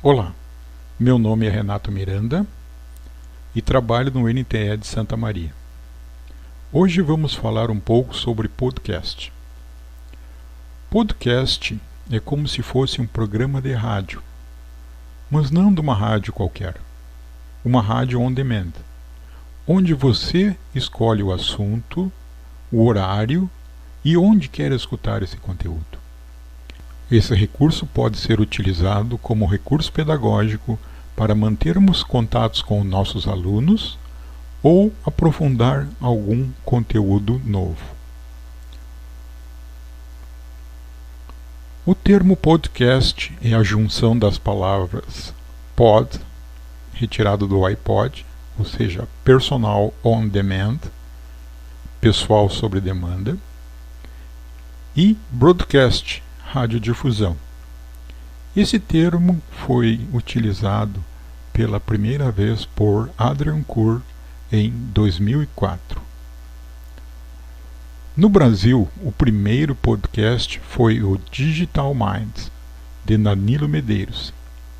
Olá, meu nome é Renato Miranda e trabalho no NTE de Santa Maria. Hoje vamos falar um pouco sobre podcast. Podcast é como se fosse um programa de rádio, mas não de uma rádio qualquer, uma rádio on demand, onde você escolhe o assunto, o horário e onde quer escutar esse conteúdo. Esse recurso pode ser utilizado como recurso pedagógico para mantermos contatos com nossos alunos ou aprofundar algum conteúdo novo. O termo podcast é a junção das palavras pod, retirado do iPod, ou seja, personal on demand, pessoal sob demanda, e broadcast, radiodifusão. Esse termo foi utilizado pela primeira vez por Adrian Kur em 2004. No Brasil, o primeiro podcast foi o Digital Minds, de Danilo Medeiros,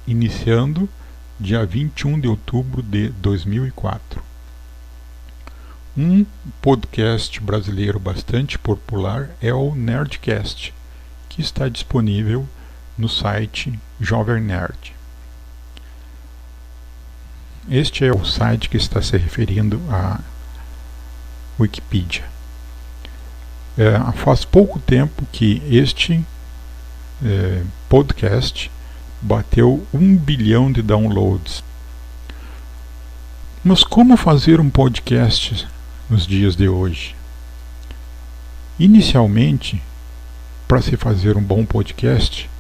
iniciando dia 21 de outubro de 2004. Um podcast brasileiro bastante popular é o Nerdcast, que está disponível no site Jovem Nerd. Este é o site que está se referindo à Wikipedia. Faz pouco tempo que este podcast bateu 1 bilhão de downloads. Mas como fazer um podcast nos dias de hoje? Inicialmente, para se fazer um bom podcast,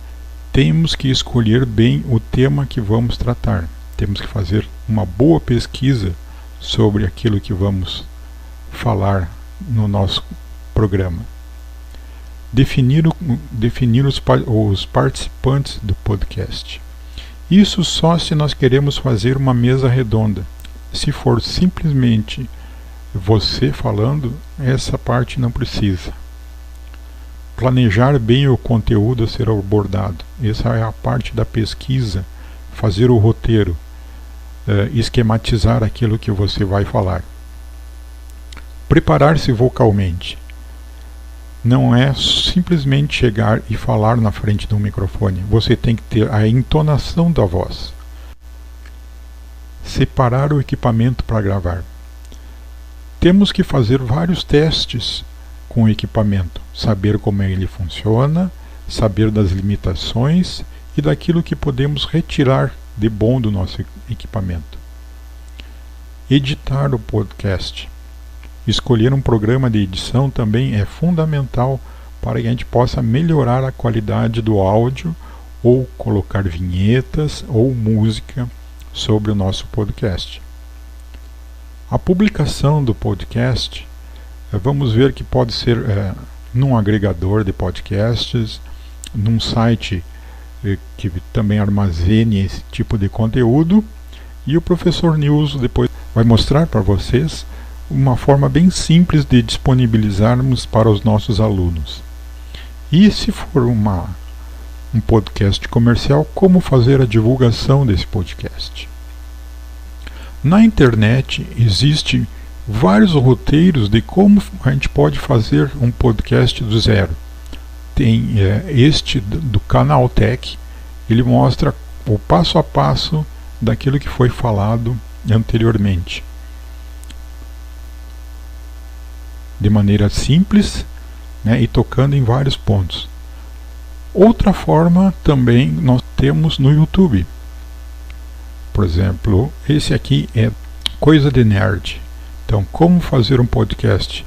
temos que escolher bem o tema que vamos tratar. Temos que fazer uma boa pesquisa sobre aquilo que vamos falar no nosso programa. Definir os participantes do podcast. Isso só se nós queremos fazer uma mesa redonda. Se for simplesmente você falando, essa parte não precisa. Planejar bem o conteúdo a ser abordado. Essa é a parte da pesquisa, fazer o roteiro, esquematizar aquilo que você vai falar. Preparar-se vocalmente. Não é simplesmente chegar e falar na frente do microfone. Você tem que ter a entonação da voz. Separar o equipamento para gravar. Temos que fazer vários testes com o equipamento, saber como ele funciona, saber das limitações e daquilo que podemos retirar de bom do nosso equipamento. Editar o podcast. Escolher um programa de edição também é fundamental para que a gente possa melhorar a qualidade do áudio ou colocar vinhetas ou música sobre o nosso podcast. A publicação do podcast, vamos ver que pode ser num agregador de podcasts, num site que também armazene esse tipo de conteúdo, e o professor Nilson depois vai mostrar para vocês uma forma bem simples de disponibilizarmos para os nossos alunos. E se for um podcast comercial, como fazer a divulgação desse podcast? Na internet existe vários roteiros de como a gente pode fazer um podcast do zero. Tem este do Canaltech, ele mostra o passo a passo daquilo que foi falado anteriormente. De maneira simples, e tocando em vários pontos. Outra forma também nós temos no YouTube. Por exemplo, esse aqui é Coisa de Nerd. Então, como fazer um podcast?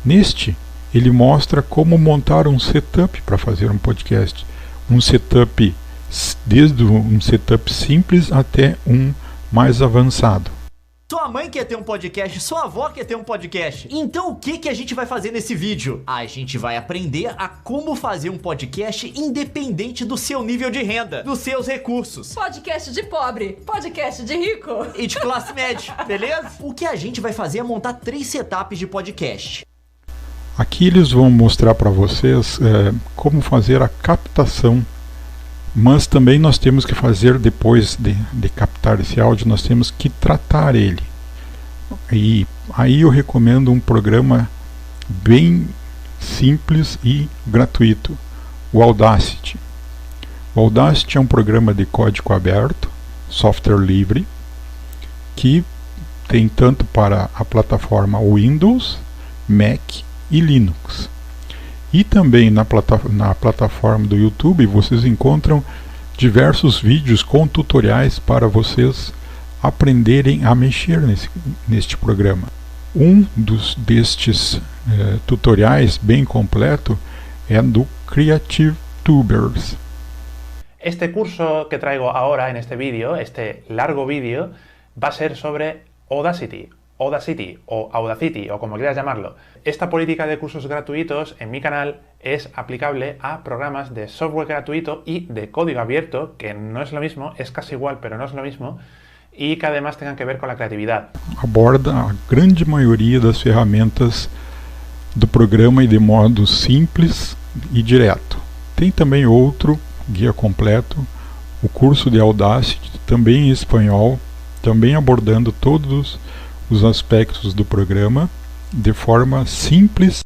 Neste, ele mostra como montar um setup para fazer um podcast. Um setup, desde um setup simples até um mais avançado. Sua mãe quer ter um podcast, sua avó quer ter um podcast. Então o que a gente vai fazer nesse vídeo? A gente vai aprender a como fazer um podcast independente do seu nível de renda, dos seus recursos. Podcast de pobre, podcast de rico e de classe média, beleza? O que a gente vai fazer é montar 3 setups de podcast. Aqui eles vão mostrar para vocês como fazer a captação Mas também nós temos que fazer, depois de captar esse áudio, nós temos que tratar ele. E aí eu recomendo um programa bem simples e gratuito, o Audacity. O Audacity é um programa de código aberto, software livre, que tem tanto para a plataforma Windows, Mac e Linux. E também na plataforma do YouTube vocês encontram diversos vídeos com tutoriais para vocês aprenderem a mexer neste programa. Um destes tutoriais bem completo é do Creative Tubers. Este curso que traigo ahora en este vídeo, este largo vídeo, va a ser sobre Audacity o Audacity o como quieras llamarlo. Esta política de cursos gratuitos en mi canal es aplicable a programas de software gratuito y de código abierto, que no es lo mismo, es casi igual pero no es lo mismo, y que además tengan que ver con la creatividad. Aborda a grande maioria das ferramentas do programa e de modo simples e direto. Tem também outro guia completo, o curso de Audacity, também em espanhol, também abordando todos os aspectos do programa de forma simples.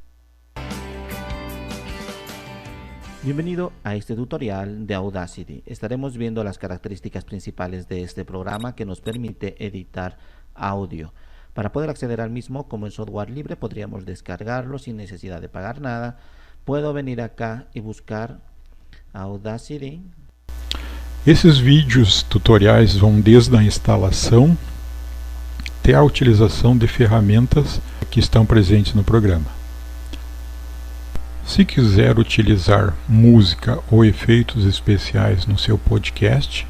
Bienvenido a este tutorial de Audacity. Estaremos viendo las características principales de este programa que nos permite editar audio. Para poder acceder al mismo, como en software libre, podríamos descargarlo sin necesidad de pagar nada. Puedo venir acá y buscar Audacity. Esses vídeos tutoriais vão desde a instalação até a utilização de ferramentas que estão presentes no programa. Se quiser utilizar música ou efeitos especiais no seu podcast,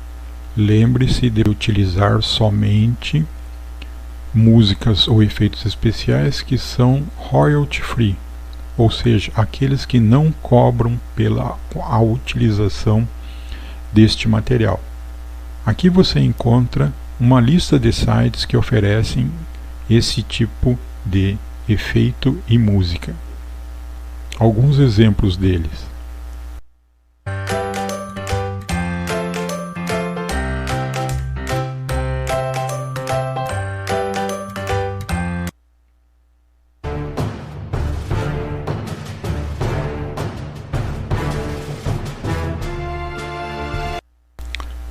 lembre-se de utilizar somente músicas ou efeitos especiais que são royalty free, ou seja, aqueles que não cobram pela a utilização deste material. Aqui você encontra uma lista de sites que oferecem esse tipo de efeito e música. Alguns exemplos deles: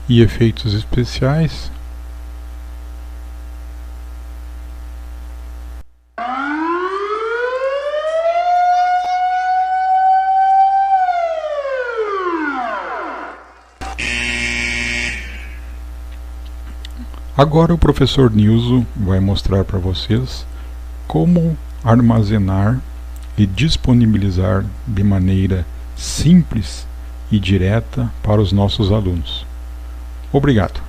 e efeitos especiais. Agora o professor Nilson vai mostrar para vocês como armazenar e disponibilizar de maneira simples e direta para os nossos alunos. Obrigado.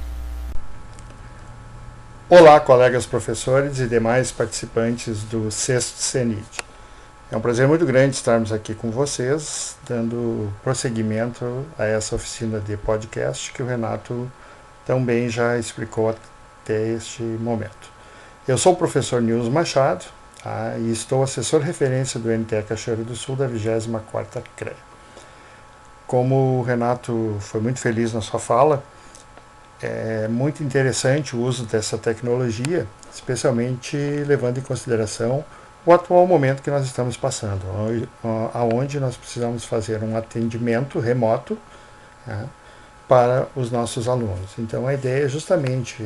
Olá, colegas professores e demais participantes do sexto CENID. É um prazer muito grande estarmos aqui com vocês, dando prosseguimento a essa oficina de podcast que o Renato também já explicou até este momento. Eu sou o professor Nilson Machado, tá, e estou assessor referência do NTE Cachoeiro do Sul da 24ª CREA. Como o Renato foi muito feliz na sua fala, é muito interessante o uso dessa tecnologia, especialmente levando em consideração o atual momento que nós estamos passando, onde nós precisamos fazer um atendimento remoto, né, para os nossos alunos. Então a ideia é justamente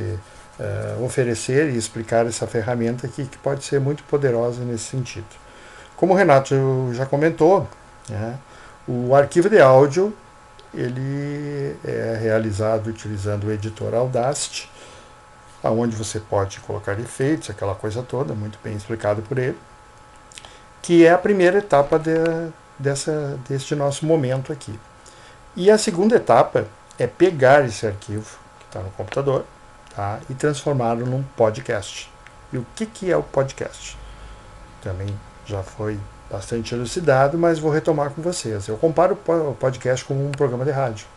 oferecer e explicar essa ferramenta aqui, que pode ser muito poderosa nesse sentido. Como o Renato já comentou, né, o arquivo de áudio ele é realizado utilizando o editor Audacity, onde você pode colocar efeitos, aquela coisa toda, muito bem explicado por ele, que é a primeira etapa deste nosso momento aqui. E a segunda etapa é pegar esse arquivo que está no computador, tá, e transformá-lo num podcast. E o que é o podcast? Também já foi bastante elucidado, mas vou retomar com vocês. Eu comparo o podcast com um programa de rádio.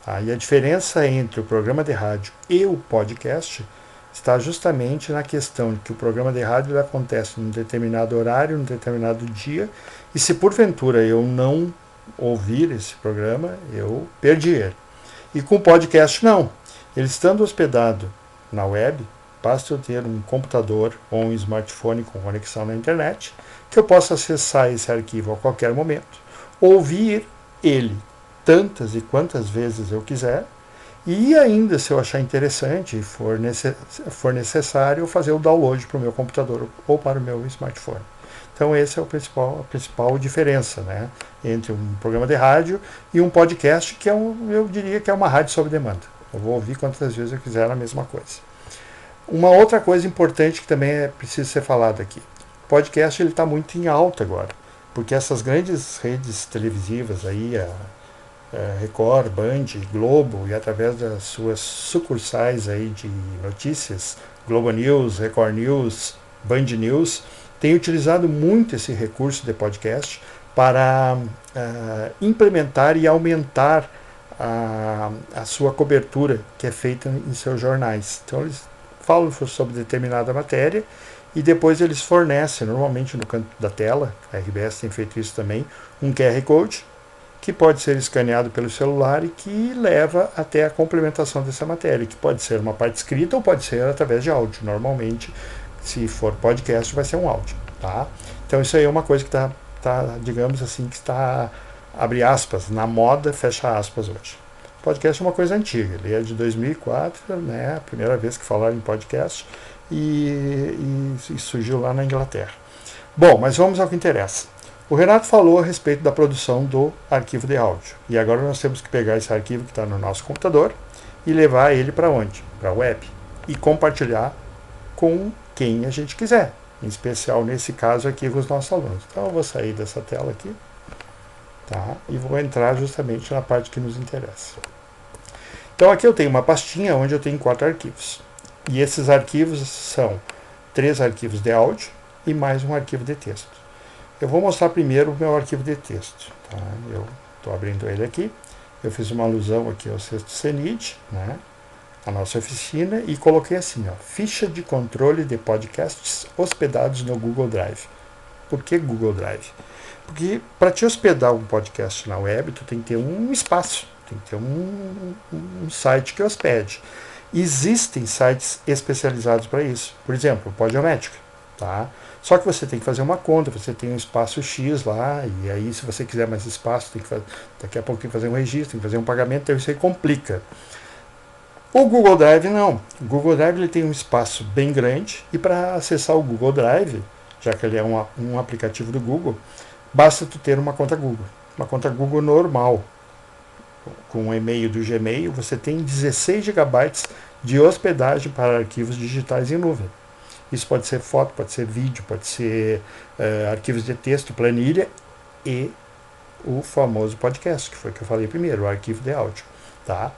Tá? E a diferença entre o programa de rádio e o podcast está justamente na questão de que o programa de rádio ele acontece num determinado horário, num determinado dia, e se porventura eu não ouvir esse programa, eu perdi ele. E com o podcast não. Ele estando hospedado na web, basta eu ter um computador ou um smartphone com conexão na internet, que eu possa acessar esse arquivo a qualquer momento, ouvir ele tantas e quantas vezes eu quiser, e ainda, se eu achar interessante e for necessário, fazer o download para o meu computador ou para o meu smartphone. Então essa é a principal diferença, né, entre um programa de rádio e um podcast, que eu diria que é uma rádio sob demanda. Eu vou ouvir quantas vezes eu quiser a mesma coisa. Uma outra coisa importante que também é preciso ser falado aqui. O podcast está muito em alta agora, porque essas grandes redes televisivas aí, Record, Band, Globo, e através das suas sucursais aí de notícias, Globo News, Record News, Band News, têm utilizado muito esse recurso de podcast para implementar e aumentar a sua cobertura que é feita em seus jornais. Então eles falam sobre determinada matéria e depois eles fornecem, normalmente no canto da tela, a RBS tem feito isso também, um QR Code que pode ser escaneado pelo celular e que leva até a complementação dessa matéria, que pode ser uma parte escrita ou pode ser através de áudio. Normalmente, se for podcast, vai ser um áudio. Tá? Então isso aí é uma coisa que está, digamos assim, que está, abre aspas, na moda, fecha aspas hoje. Podcast é uma coisa antiga, ele é de 2004, né, a primeira vez que falaram em podcast, e surgiu lá na Inglaterra. Bom, mas vamos ao que interessa. O Renato falou a respeito da produção do arquivo de áudio. E agora nós temos que pegar esse arquivo que está no nosso computador e levar ele para onde? Para a web. E compartilhar com quem a gente quiser. Em especial, nesse caso aqui, com os nossos alunos. Então eu vou sair dessa tela aqui. Tá? E vou entrar justamente na parte que nos interessa. Então aqui eu tenho uma pastinha onde eu tenho 4 arquivos. E esses arquivos são 3 arquivos de áudio e mais um arquivo de texto. Eu vou mostrar primeiro o meu arquivo de texto. Tá? Eu estou abrindo ele aqui. Eu fiz uma alusão aqui ao sexto CENID, né? A nossa oficina, e coloquei assim, ó, ficha de controle de podcasts hospedados no Google Drive. Por que Google Drive? Porque para te hospedar um podcast na web, tu tem que ter um espaço, tem que ter um site que hospede. Existem sites especializados para isso. Por exemplo, o Podiométrica, tá? Só que você tem que fazer uma conta, você tem um espaço X lá, e aí se você quiser mais espaço, tem que fazer, daqui a pouco tem que fazer um registro, tem que fazer um pagamento, então isso aí complica. O Google Drive não. O Google Drive ele tem um espaço bem grande, e para acessar o Google Drive, já que ele é um aplicativo do Google, basta tu ter uma conta Google. Uma conta Google normal. Com o e-mail do Gmail, você tem 16 GB de hospedagem para arquivos digitais em nuvem. Isso pode ser foto, pode ser vídeo, pode ser arquivos de texto, planilha e o famoso podcast, que foi o que eu falei primeiro, o arquivo de áudio. Tá?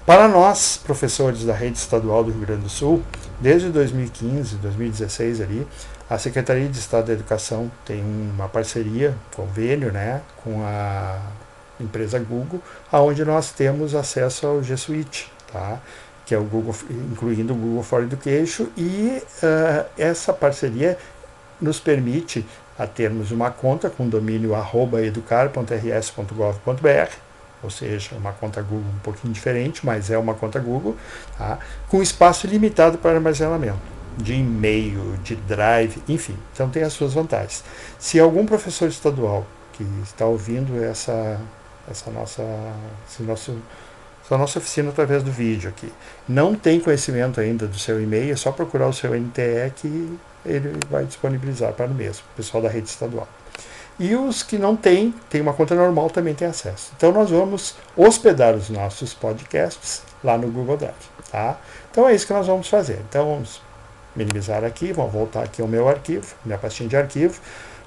Para nós, professores da rede estadual do Rio Grande do Sul, desde 2015, 2016 ali, a Secretaria de Estado da Educação tem uma parceria, convênio, né, com a empresa Google, onde nós temos acesso ao G Suite, tá? Que é o Google, incluindo o Google for Education, e essa parceria nos permite a termos uma conta com domínio @educar.rs.gov.br, ou seja, uma conta Google um pouquinho diferente, mas é uma conta Google, tá? Com espaço ilimitado para armazenamento, de e-mail, de drive, enfim, então tem as suas vantagens. Se algum professor estadual que está ouvindo essa nossa oficina através do vídeo aqui, não tem conhecimento ainda do seu e-mail, é só procurar o seu NTE que ele vai disponibilizar para o mesmo, o pessoal da rede estadual. E os que não têm uma conta normal, também têm acesso. Então nós vamos hospedar os nossos podcasts lá no Google Drive. Tá? Então é isso que nós vamos fazer. Então vamos minimizar aqui, vamos voltar aqui ao meu arquivo, minha pastinha de arquivo.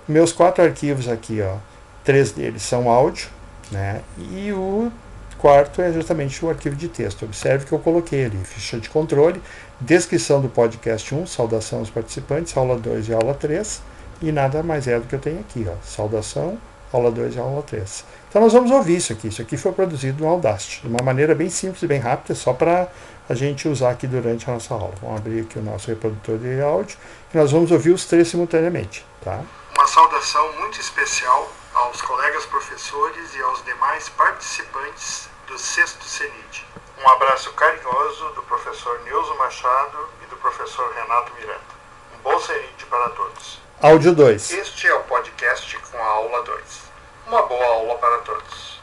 Meus 4 arquivos aqui, ó, 3 deles são áudio, né? E o quarto é justamente o arquivo de texto. Observe que eu coloquei ali ficha de controle, descrição do podcast 1, saudação aos participantes, aula 2 e aula 3, e nada mais é do que eu tenho aqui, ó, saudação, aula 2 e aula 3. Então nós vamos ouvir isso aqui foi produzido no Audacity, de uma maneira bem simples e bem rápida, só para a gente usar aqui durante a nossa aula. Vamos abrir aqui o nosso reprodutor de áudio, e nós vamos ouvir os 3 simultaneamente. Tá? Uma saudação muito especial aos colegas professores e aos demais participantes do do sexto CENID. Um abraço carinhoso do professor Nilson Machado e do professor Renato Miranda. Um bom CENID para todos. Áudio 2. Este é o podcast com a aula 2. Uma boa aula para todos.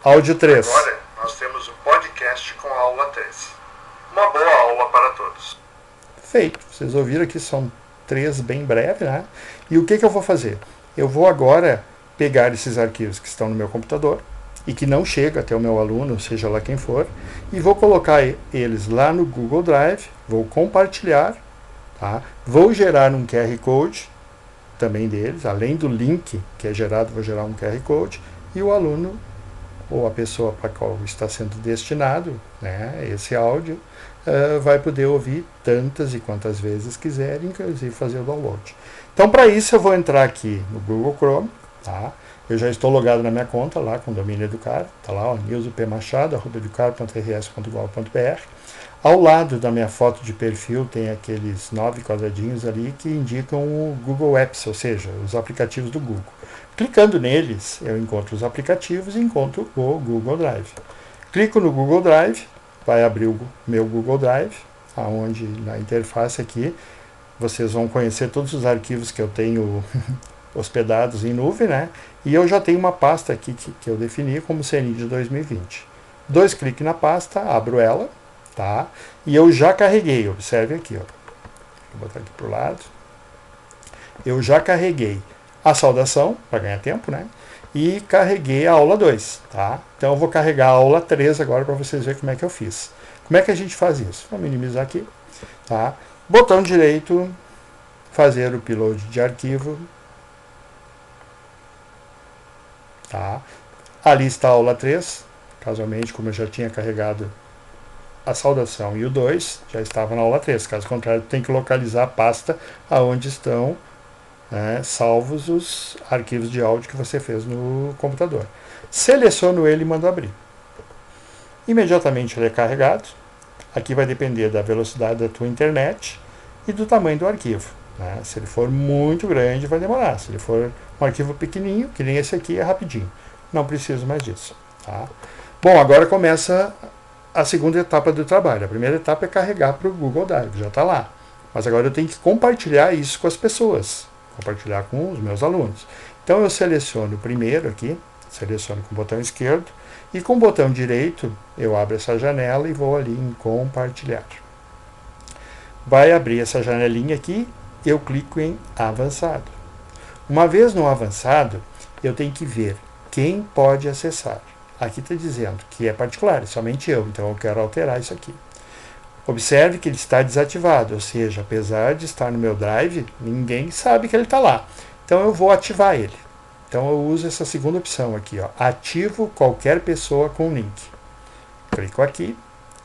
Áudio 3. Agora nós temos um podcast com a aula 3. Uma boa aula para todos. Feito. Vocês ouviram aqui, são 3 bem breves, né? E o que eu vou fazer? Eu vou agora pegar esses arquivos que estão no meu computador e que não chegam até o meu aluno, seja lá quem for, e vou colocar eles lá no Google Drive, vou compartilhar, tá? Vou gerar um QR Code também deles, além do link que é gerado, vou gerar um QR Code, e o aluno ou a pessoa para a qual está sendo destinado, né, esse áudio, vai poder ouvir tantas e quantas vezes quiser, inclusive fazer o download. Então, para isso, eu vou entrar aqui no Google Chrome, tá? Eu já estou logado na minha conta lá com o domínio Educar, tá lá, ó, nilsopmachado@educar.rs.gov.br. Ao lado da minha foto de perfil tem aqueles 9 quadradinhos ali que indicam o Google Apps, ou seja, os aplicativos do Google. Clicando neles, eu encontro os aplicativos e encontro o Google Drive. Clico no Google Drive, vai abrir o meu Google Drive, onde na interface aqui vocês vão conhecer todos os arquivos que eu tenho hospedados em nuvem, né? E eu já tenho uma pasta aqui que eu defini como CENID 2020. 2 cliques na pasta, abro ela, tá? E eu já carreguei, observe aqui, ó. Vou botar aqui pro lado. Eu já carreguei a saudação, para ganhar tempo, né? E carreguei a aula 2, tá? Então eu vou carregar a aula 3 agora para vocês verem como é que eu fiz. Como é que a gente faz isso? Vou minimizar aqui, tá? Botão direito, fazer o upload de arquivo, tá? Ali está a aula 3, casualmente, como eu já tinha carregado a saudação e o 2, já estava na aula 3. Caso contrário, tem que localizar a pasta aonde estão salvos os arquivos de áudio que você fez no computador. Seleciono ele e mando abrir. Imediatamente ele é carregado. Aqui vai depender da velocidade da tua internet e do tamanho do arquivo, né? Se ele for muito grande, vai demorar. Se ele for um arquivo pequenininho, que nem esse aqui, é rapidinho. Não preciso mais disso, tá? Bom, agora começa a segunda etapa do trabalho. A primeira etapa é carregar para o Google Drive, já está lá. Mas agora eu tenho que compartilhar isso com as pessoas, compartilhar com os meus alunos. Então eu seleciono primeiro aqui, seleciono com o botão esquerdo, e com o botão direito eu abro essa janela e vou ali em compartilhar. Vai abrir essa janelinha aqui, eu clico em avançado. Uma vez no avançado, eu tenho que ver quem pode acessar. Aqui está dizendo que é particular, é somente eu, então eu quero alterar isso aqui. Observe que ele está desativado, ou seja, apesar de estar no meu drive, ninguém sabe que ele está lá. Então eu vou ativar ele. Então eu uso essa segunda opção aqui, ó, ativo qualquer pessoa com link. Clico aqui,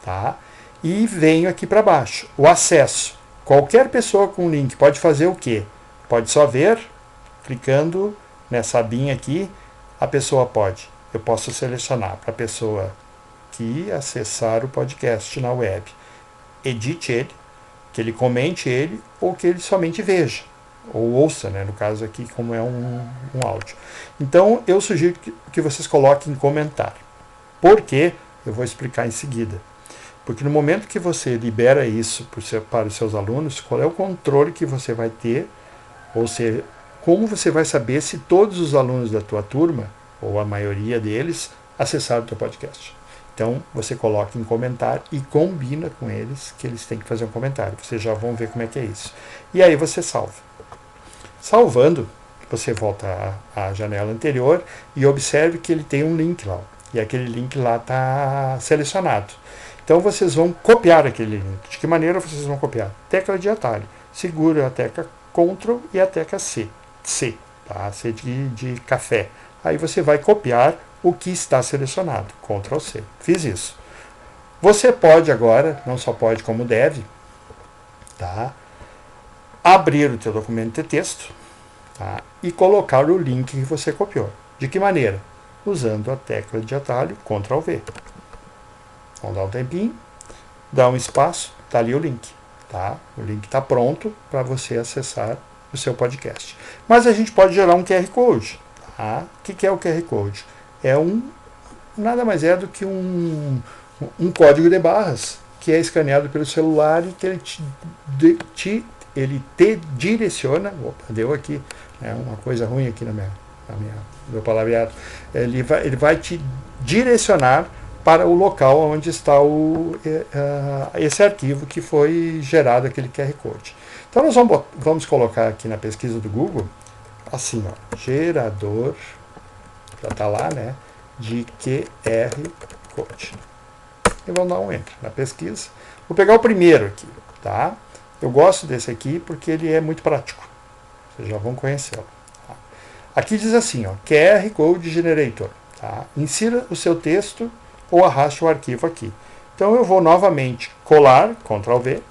tá? E venho aqui para baixo, o acesso. Qualquer pessoa com link pode fazer o quê? Pode só ver, clicando nessa abinha aqui, a pessoa pode. Eu posso selecionar para a pessoa que acessar o podcast na web, edite ele, que ele comente ele, ou que ele somente veja, ou ouça, né, no caso aqui, como é um áudio. Então, eu sugiro que vocês coloquem comentar. Por quê? Eu vou explicar em seguida. Porque no momento que você libera isso para os seus alunos, qual é o controle que você vai ter, ou seja, como você vai saber se todos os alunos da tua turma, ou a maioria deles, acessaram o teu podcast. Então, você coloca em comentário e combina com eles que eles têm que fazer um comentário. Vocês já vão ver como é que é isso. E aí você salva. Salvando, você volta à janela anterior e observe que ele tem um link lá. E aquele link lá está selecionado. Então, vocês vão copiar aquele link. De que maneira vocês vão copiar? Tecla de atalho. Segura a tecla Ctrl e a tecla C. C, tá? C de café. Aí você vai copiar o que está selecionado. Ctrl C. Fiz isso. Você pode agora, não só pode como deve, tá? Abrir o teu documento de texto, tá? E colocar o link que você copiou. De que maneira? Usando a tecla de atalho Ctrl V. Vamos dar um tempinho, dá um espaço, está ali o link. Tá? O link está pronto para você acessar o seu podcast. Mas a gente pode gerar um QR Code. Tá? O que é o QR Code? É um nada mais é do que um código de barras que é escaneado pelo celular e que ele te direciona. Opa, deu aqui, uma coisa ruim aqui no meu palavreado. Ele vai te direcionar para o local onde está esse arquivo que foi gerado, aquele QR Code. Então nós vamos colocar aqui na pesquisa do Google, assim, ó, gerador, já está lá, né, de QR Code. E vamos dar um Enter na pesquisa. Vou pegar o primeiro aqui, tá? Eu gosto desse aqui porque ele é muito prático. Vocês já vão conhecê-lo. Tá? Aqui diz assim, ó, QR Code Generator. Tá? Insira o seu texto ou arraste o arquivo aqui. Então eu vou novamente colar, Ctrl V,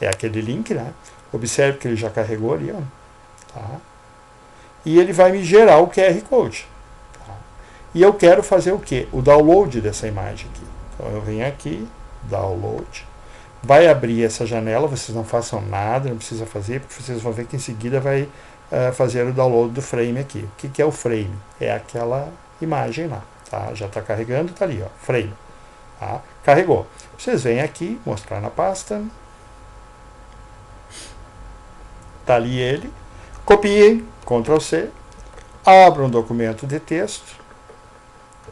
é aquele link, né? Observe que ele já carregou ali, ó. Tá? E ele vai me gerar o QR Code. Tá? E eu quero fazer o quê? O download dessa imagem aqui. Então eu venho aqui, download. Vai abrir essa janela, vocês não façam nada, não precisa fazer, porque vocês vão ver que em seguida vai fazer o download do frame aqui. O que é o frame? É aquela imagem lá. Tá? Já está carregando, está ali, ó, frame. Tá? Carregou. Vocês vêm aqui, mostrar na pasta. Está ali ele. Copiem, Ctrl C. Abra um documento de texto.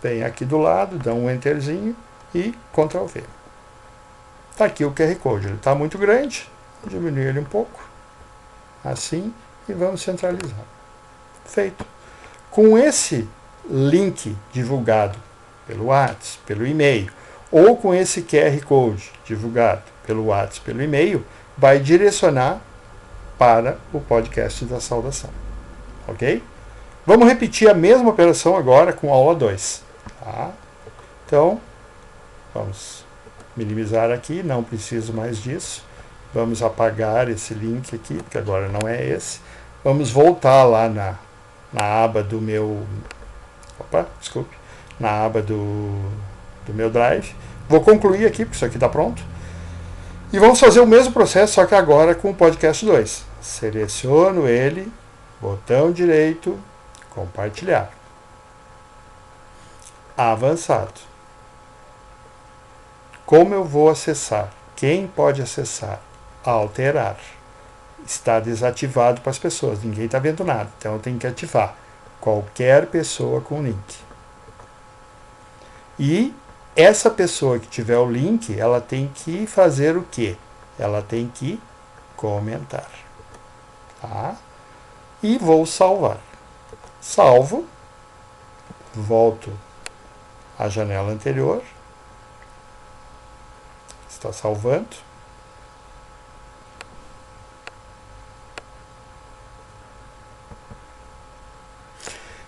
Vem aqui do lado, dá um enterzinho e Ctrl V. Está aqui o QR Code. Ele está muito grande. Vou diminuir ele um pouco. Assim. E vamos centralizar. Feito. Com esse link divulgado pelo WhatsApp, pelo e-mail, ou com esse QR Code divulgado pelo WhatsApp, pelo e-mail, vai direcionar para o podcast da saudação. Ok? Vamos repetir a mesma operação agora com a aula 2. Tá? Então, vamos minimizar aqui, não preciso mais disso. Vamos apagar esse link aqui, porque agora não é esse. Vamos voltar lá na aba do meu... Opa, desculpe. Na aba do meu Drive. Vou concluir aqui, porque isso aqui está pronto. E vamos fazer o mesmo processo, só que agora com o podcast 2. Seleciono ele, botão direito, compartilhar. Avançado. Como eu vou acessar? Quem pode acessar? Alterar. Está desativado para as pessoas, ninguém está vendo nada, então eu tenho que ativar. Qualquer pessoa com link. E essa pessoa que tiver o link, ela tem que fazer o quê? Ela tem que comentar. Tá? E vou salvar. Salvo. Volto à janela anterior. Está salvando.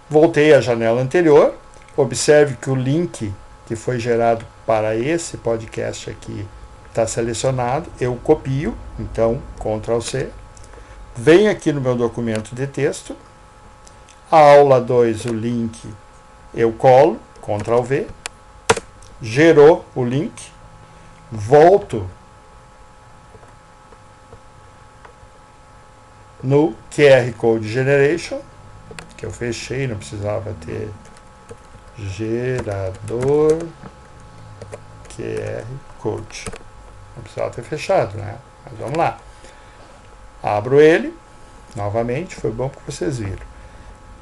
Voltei à janela anterior. Observe que o link que foi gerado para esse podcast aqui está selecionado. Eu copio, então Ctrl C. Venho aqui no meu documento de texto. A aula 2, o link, eu colo, Ctrl V. Gerou o link. Volto no QR Code Generation, que eu fechei, não precisava ter gerador QR Code. Não precisava ter fechado, né? Mas vamos lá. Abro ele, novamente, foi bom que vocês viram.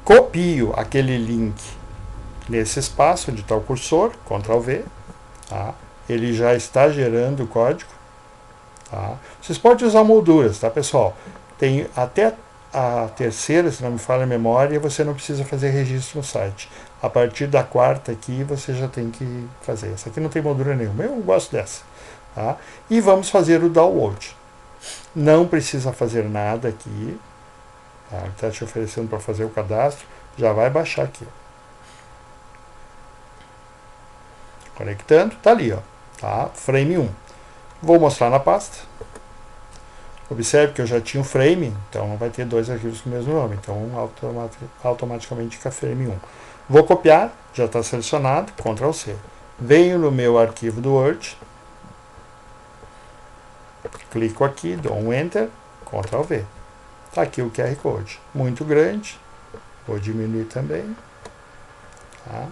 Copio aquele link nesse espaço onde está o cursor, Ctrl V, tá? Ele já está gerando o código. Tá? Vocês podem usar molduras, tá, pessoal? Tem até a terceira, se não me falha a memória, você não precisa fazer registro no site. A partir da quarta aqui, você já tem que fazer. Essa aqui não tem moldura nenhuma, eu gosto dessa. Tá? E vamos fazer o download. Não precisa fazer nada aqui. Tá? Ele está te oferecendo para fazer o cadastro. Já vai baixar aqui. Conectando, tá ali, ó. Tá? Frame 1. Vou mostrar na pasta. Observe que eu já tinha o frame, então não vai ter dois arquivos com o mesmo nome. Então automaticamente fica frame 1. Vou copiar, já está selecionado, Ctrl C. Venho no meu arquivo do Word. Clico aqui, dou um Enter, Ctrl V. Está aqui o QR Code. Muito grande. Vou diminuir também. Tá?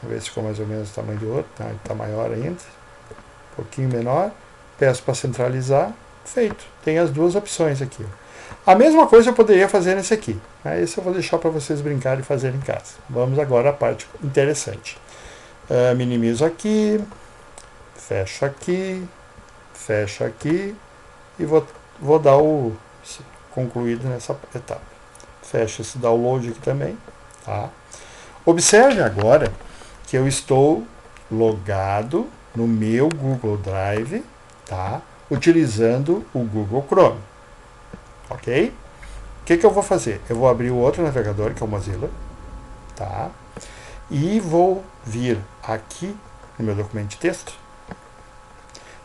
Vamos ver se ficou mais ou menos o tamanho do outro. Não, ele está maior ainda. Um pouquinho menor. Peço para centralizar. Feito. Tem as duas opções aqui. A mesma coisa eu poderia fazer nesse aqui. Esse eu vou deixar para vocês brincarem e fazerem em casa. Vamos agora à parte interessante. Minimizo aqui. Fecho aqui. Fecho aqui. E vou dar o concluído nessa etapa. Fecho esse download aqui também. Tá? Observe agora que eu estou logado no meu Google Drive, tá? Utilizando o Google Chrome. Ok? O que eu vou fazer? Eu vou abrir o outro navegador, que é o Mozilla. Tá? E vou vir aqui no meu documento de texto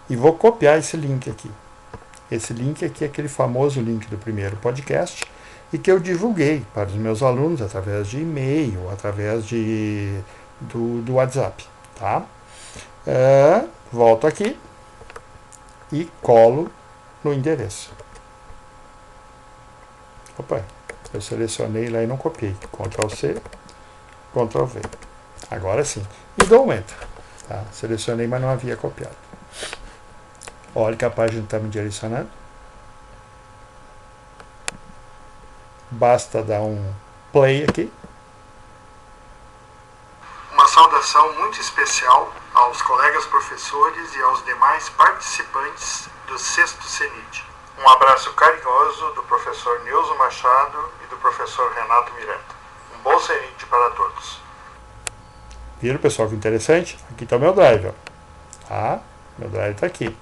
e vou copiar esse link aqui. Esse link aqui é aquele famoso link do primeiro podcast e que eu divulguei para os meus alunos através de e-mail, através do WhatsApp. Tá? Volto aqui e colo no endereço. Opa, eu selecionei lá e não copiei. Ctrl C, Ctrl V. Agora sim. E dou um Enter. Tá? Selecionei, mas não havia copiado. Olha que a página está me direcionando. Basta dar um play aqui. Uma saudação muito especial aos colegas professores e aos demais participantes do sexto CENID. Um abraço carinhoso do professor Nilson Machado e do professor Renato Miranda. Um bom CENID para todos. Viram, pessoal, que interessante? Aqui está o meu drive. Ó. Tá? Meu drive está aqui.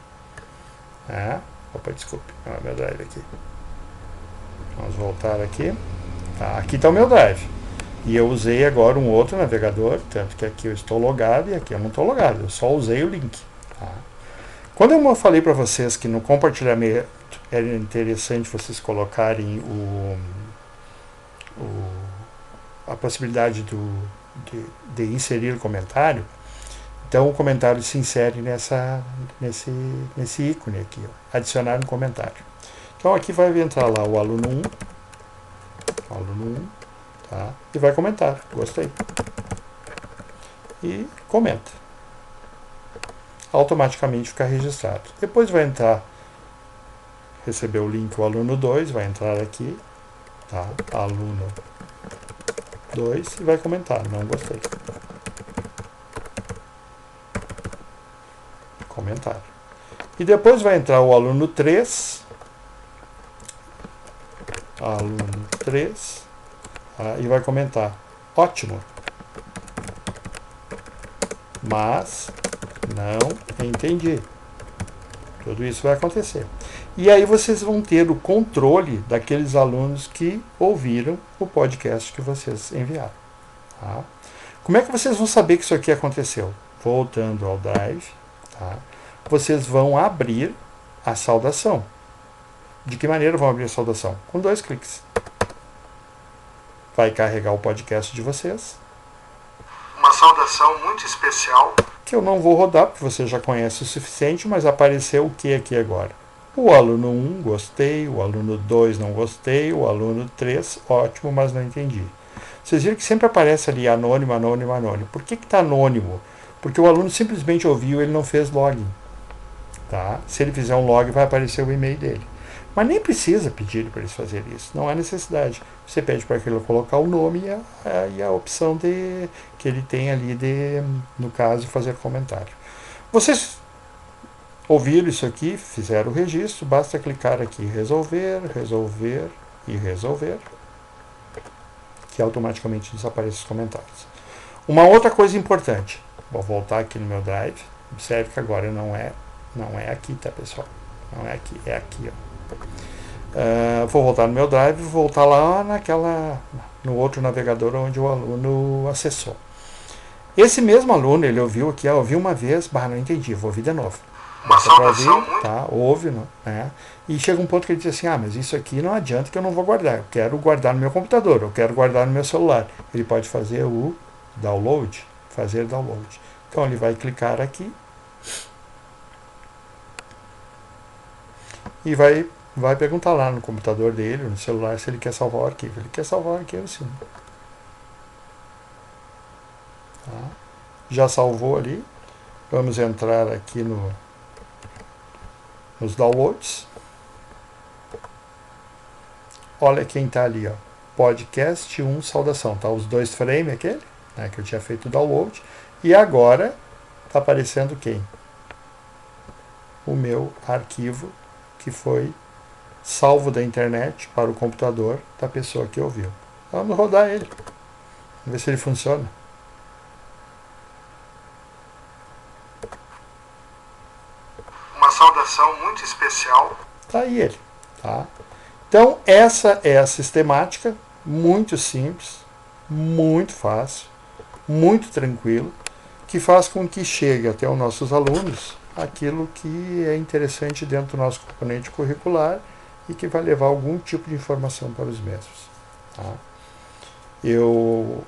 Opa, desculpe. Não é meu drive aqui. Vamos voltar aqui. Tá, aqui está o meu drive. E eu usei agora um outro navegador, tanto que aqui eu estou logado e aqui eu não estou logado. Eu só usei o link. Tá? Quando eu falei para vocês que no compartilhamento era interessante vocês colocarem a possibilidade de inserir o comentário, então o comentário se insere nesse ícone aqui, ó, adicionar um comentário. Então aqui vai entrar lá o aluno 1, tá? E vai comentar, gostei. E comenta. Automaticamente fica registrado. Depois vai entrar, receber o link, o aluno 2, vai entrar aqui, tá? Aluno 2 e vai comentar, não gostei. Comentário. E depois vai entrar o aluno 3, e vai comentar, ótimo, mas não entendi. Tudo isso vai acontecer. E aí vocês vão ter o controle daqueles alunos que ouviram o podcast que vocês enviaram. Tá? Como é que vocês vão saber que isso aqui aconteceu? Voltando ao Drive, tá? Vocês vão abrir a saudação. De que maneira vão abrir a saudação? Com 2 cliques. Vai carregar o podcast de vocês. Uma saudação muito especial. Que eu não vou rodar, porque você já conhece o suficiente, mas apareceu o que aqui agora? O aluno 1, gostei. O aluno 2, não gostei. O aluno 3, ótimo, mas não entendi. Vocês viram que sempre aparece ali anônimo, anônimo, anônimo. Por que está anônimo? Porque o aluno simplesmente ouviu e ele não fez login. Tá? Se ele fizer um log, vai aparecer o e-mail dele. Mas nem precisa pedir para eles fazerem isso. Não há necessidade. Você pede para ele colocar o nome e a opção que ele tem ali no caso, fazer comentário. Vocês ouviram isso aqui, fizeram o registro, basta clicar aqui em resolver, resolver e resolver, que automaticamente desaparece os comentários. Uma outra coisa importante. Vou voltar aqui no meu Drive. Observe que agora não é aqui, tá, pessoal? Não é aqui, é aqui, ó. Vou voltar no meu Drive, vou voltar lá no outro navegador onde o aluno acessou. Esse mesmo aluno, ele ouviu aqui, ouviu uma vez, não entendi, vou ouvir de novo. Basta para ouvir, tá? Ouve, né? E chega um ponto que ele diz assim, mas isso aqui não adianta que eu não vou guardar, eu quero guardar no meu computador, eu quero guardar no meu celular. Ele pode fazer o download, Então ele vai clicar aqui e vai perguntar lá no computador dele, no celular, se ele quer salvar o arquivo. Ele quer salvar o arquivo, sim. Tá? já salvou ali. Vamos entrar aqui nos downloads. Olha quem está ali, ó. Podcast 1, saudação. Tá os 2 frames aquele, né, que eu tinha feito o download. E agora está aparecendo quem? O meu arquivo que foi salvo da internet para o computador da pessoa que ouviu. Vamos rodar ele. Vamos ver se ele funciona. Uma saudação muito especial. Tá aí ele, tá? Então, essa é a sistemática, muito simples, muito fácil, muito tranquilo, que faz com que chegue até os nossos alunos aquilo que é interessante dentro do nosso componente curricular e que vai levar algum tipo de informação para os mesmos. Tá? Eu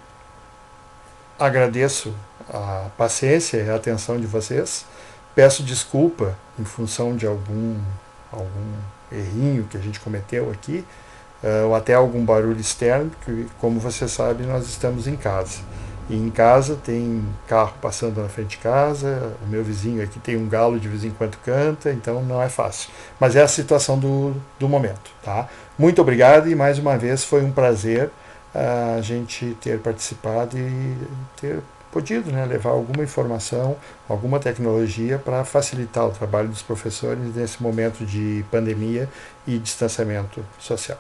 agradeço a paciência e a atenção de vocês, peço desculpa em função de algum errinho que a gente cometeu aqui, ou até algum barulho externo, porque, como você sabe, nós estamos em casa. E em casa tem carro passando na frente de casa, o meu vizinho aqui tem um galo de vez em quando canta, então não é fácil. Mas é a situação do momento. Tá? Muito obrigado e mais uma vez foi um prazer a gente ter participado e ter podido, né, levar alguma informação, alguma tecnologia para facilitar o trabalho dos professores nesse momento de pandemia e distanciamento social.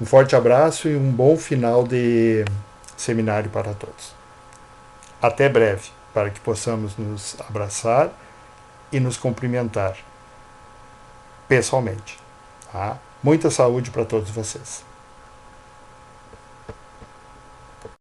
Um forte abraço e um bom final de seminário para todos. Até breve, para que possamos nos abraçar e nos cumprimentar pessoalmente. Tá? Muita saúde para todos vocês.